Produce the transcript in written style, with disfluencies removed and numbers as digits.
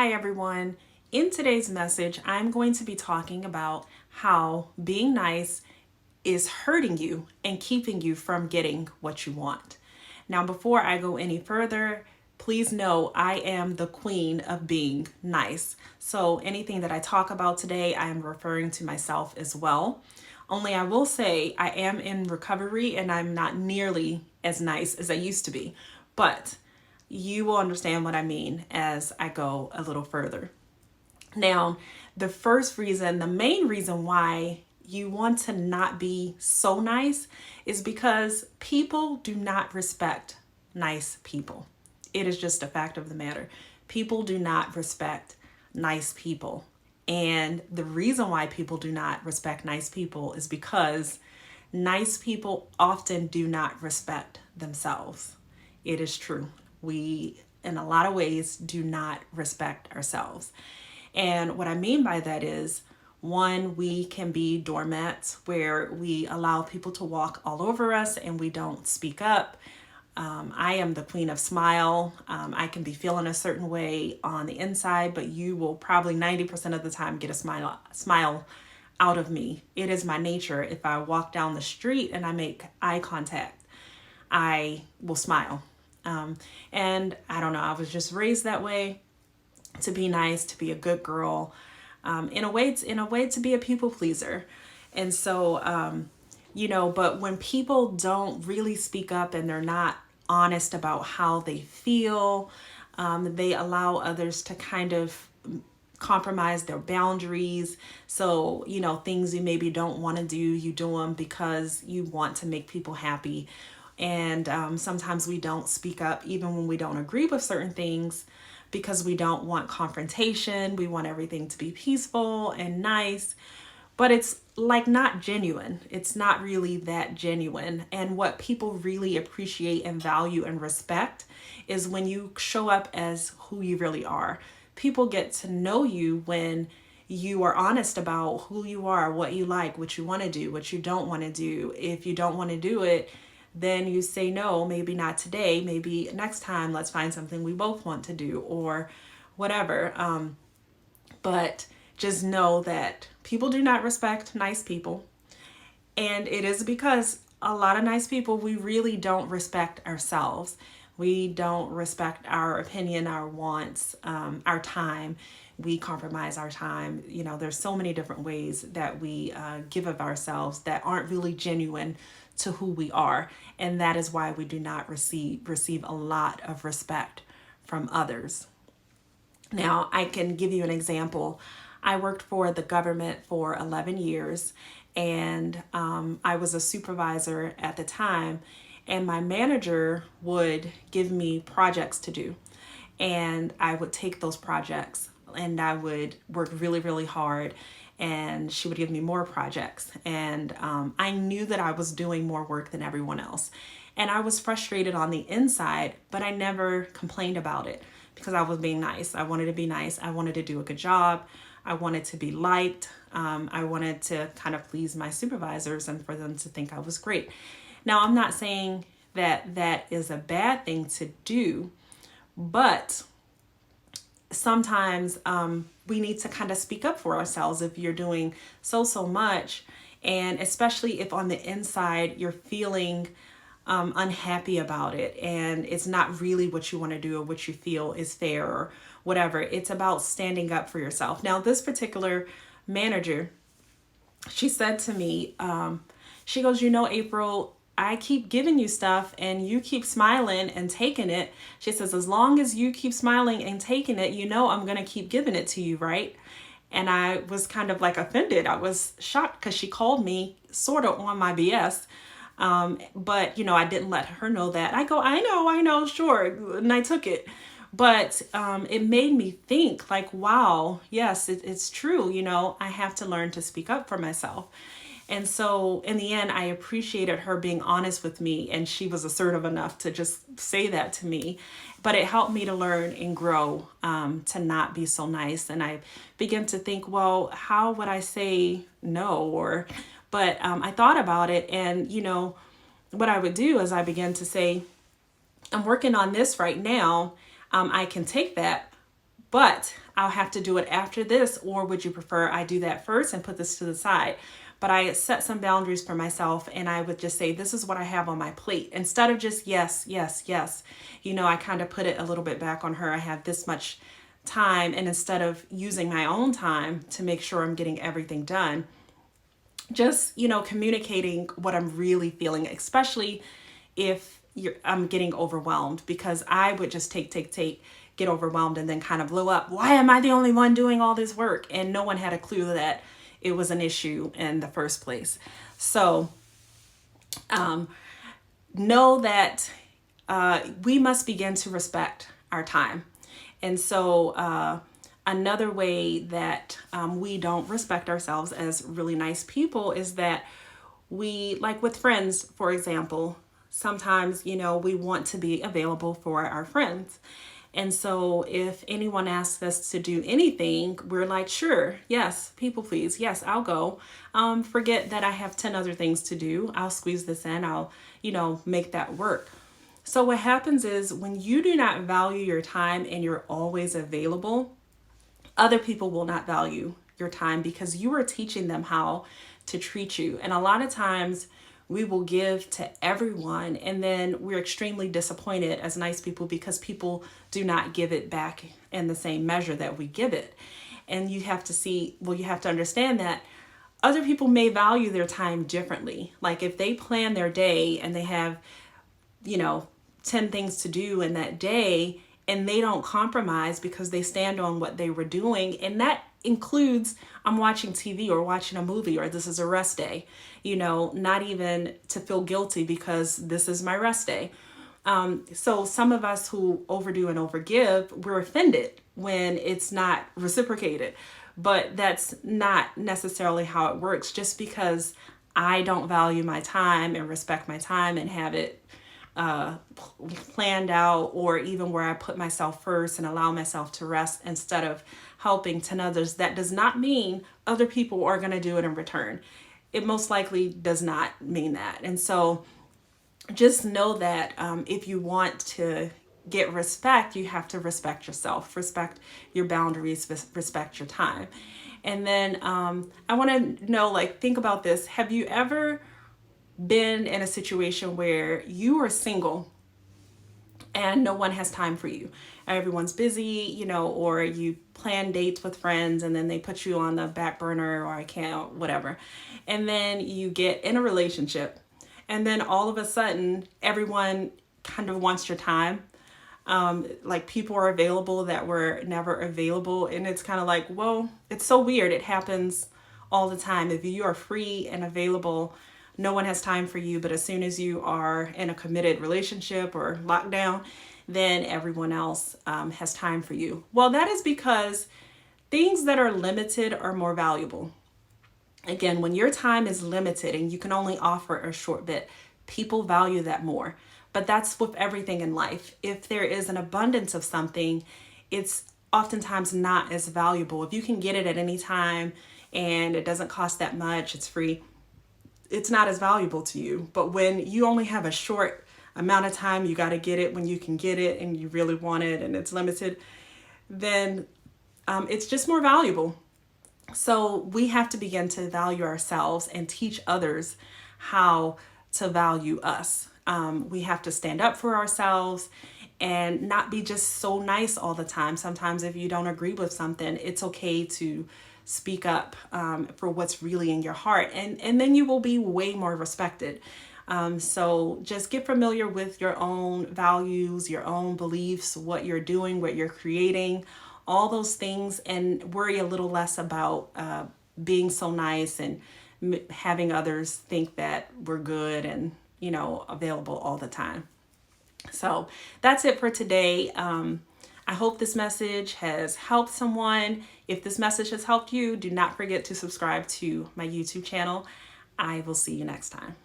Hi everyone. In today's message, I'm going to be talking about how being nice is hurting you and keeping you from getting what you want. Now, before I go any further, please know I am the queen of being nice. So anything that I talk about today, I am referring to myself as well. Only I will say I am in recovery and I'm not nearly as nice as I used to be. But you will understand what I mean as I go a little further. Now, the main reason why you want to not be so nice is because people do not respect nice people. It is just a fact of the matter. People do not respect nice people. And the reason why people do not respect nice people is because nice people often do not respect themselves. It is true. We, in a lot of ways, do not respect ourselves. And what I mean by that is, one, we can be doormats where we allow people to walk all over us and we don't speak up. I am the queen of smile. I can be feeling a certain way on the inside, but you will probably 90% of the time get a smile out of me. It is my nature. If I walk down the street and I make eye contact, I will smile. And I don't know, I was just raised that way, to be nice, to be a good girl, in a way to be a people pleaser. And so, but when people don't really speak up and they're not honest about how they feel, they allow others to kind of compromise their boundaries. So, things you maybe don't want to do, you do them because you want to make people happy. And sometimes we don't speak up even when we don't agree with certain things because we don't want confrontation. We want everything to be peaceful and nice, but it's like not genuine. It's not really that genuine. And what people really appreciate and value and respect is when you show up as who you really are. People get to know you when you are honest about who you are, what you like, what you want to do, what you don't want to do. If you don't want to do it, then you say no, maybe not today, maybe next time, let's find something we both want to do or whatever. But just know that people do not respect nice people. And it is because a lot of nice people, we really don't respect ourselves. We don't respect our opinion, our wants, our time. We compromise our time. There's so many different ways that we give of ourselves that aren't really genuine to who we are. And that is why we do not receive a lot of respect from others. Now, I can give you an example. I worked for the government for 11 years, and I was a supervisor at the time, and my manager would give me projects to do, and I would take those projects and I would work really, really hard, and she would give me more projects, and I knew that I was doing more work than everyone else, and I was frustrated on the inside, but I never complained about it because I was being nice. I wanted to be nice. I wanted to do a good job. I wanted to be liked. I wanted to kind of please my supervisors and for them to think I was great. Now, I'm not saying that that is a bad thing to do, but sometimes we need to kind of speak up for ourselves if you're doing so much, and especially if on the inside you're feeling unhappy about it and it's not really what you want to do or what you feel is fair or whatever. It's about standing up for yourself. Now, this particular manager, she said to me, she goes, April, I keep giving you stuff and you keep smiling and taking it. She says, as long as you keep smiling and taking it, I'm going to keep giving it to you, right? And I was kind of like offended. I was shocked because she called me sort of on my BS. But I didn't let her know that. I go, I know, sure. And I took it. But it made me think like, wow, yes, it's true. I have to learn to speak up for myself. And so in the end, I appreciated her being honest with me, and she was assertive enough to just say that to me. But it helped me to learn and grow, to not be so nice. And I began to think, well, how would I say no? But I thought about it, and what I would do is I began to say, I'm working on this right now. I can take that, but I'll have to do it after this, or would you prefer I do that first and put this to the side? But I set some boundaries for myself, and I would just say, this is what I have on my plate. Instead of just yes, yes, yes, I kind of put it a little bit back on her. I have this much time, and instead of using my own time to make sure I'm getting everything done, just, communicating what I'm really feeling, especially if I'm getting overwhelmed, because I would just take, get overwhelmed, and then kind of blow up. Why am I the only one doing all this work? And no one had a clue that it was an issue in the first place. So know that we must begin to respect our time. And so another way that we don't respect ourselves as really nice people is that we, like with friends, for example, sometimes, we want to be available for our friends. And so if anyone asks us to do anything, we're like, sure, yes, people please, yes, I'll go. Forget that I have 10 other things to do. I'll squeeze this in. I'll, make that work. So what happens is when you do not value your time and you're always available, other people will not value your time because you are teaching them how to treat you. And a lot of times we will give to everyone, and then we're extremely disappointed as nice people because people do not give it back in the same measure that we give it. And you have to understand that other people may value their time differently. Like if they plan their day and they have, 10 things to do in that day, and they don't compromise because they stand on what they were doing. And that includes, I'm watching TV or watching a movie, or this is a rest day, not even to feel guilty because this is my rest day. So some of us who overdo and overgive, we're offended when it's not reciprocated, but that's not necessarily how it works. Just because I don't value my time and respect my time and have it planned out, or even where I put myself first and allow myself to rest instead of helping 10 others, that does not mean other people are going to do it in return. It most likely does not mean that. And so just know that if you want to get respect, you have to respect yourself, respect your boundaries, respect your time. And then I want to know, think about this. Have you ever been in a situation where you are single and no one has time for you? Everyone's busy, or you plan dates with friends and then they put you on the back burner, or I can't, whatever. And then you get in a relationship, and then all of a sudden everyone kind of wants your time. People are available that were never available. And it's kind of like, whoa, it's so weird. It happens all the time. If you are free and available, no one has time for you. But as soon as you are in a committed relationship or lockdown, then everyone else has time for you. Well, that is because things that are limited are more valuable. Again, when your time is limited and you can only offer a short bit, people value that more. But that's with everything in life. If there is an abundance of something, it's oftentimes not as valuable. If you can get it at any time and it doesn't cost that much, it's free, it's not as valuable to you. But when you only have a short amount of time, you got to get it when you can get it and you really want it and it's limited, then it's just more valuable. So we have to begin to value ourselves and teach others how to value us. We have to stand up for ourselves and not be just so nice all the time. Sometimes if you don't agree with something, it's okay to speak up for what's really in your heart. And then you will be way more respected. So just get familiar with your own values, your own beliefs, what you're doing, what you're creating, all those things, and worry a little less about being so nice and having others think that we're good and, available all the time. So that's it for today. I hope this message has helped someone. If this message has helped you, do not forget to subscribe to my YouTube channel. I will see you next time.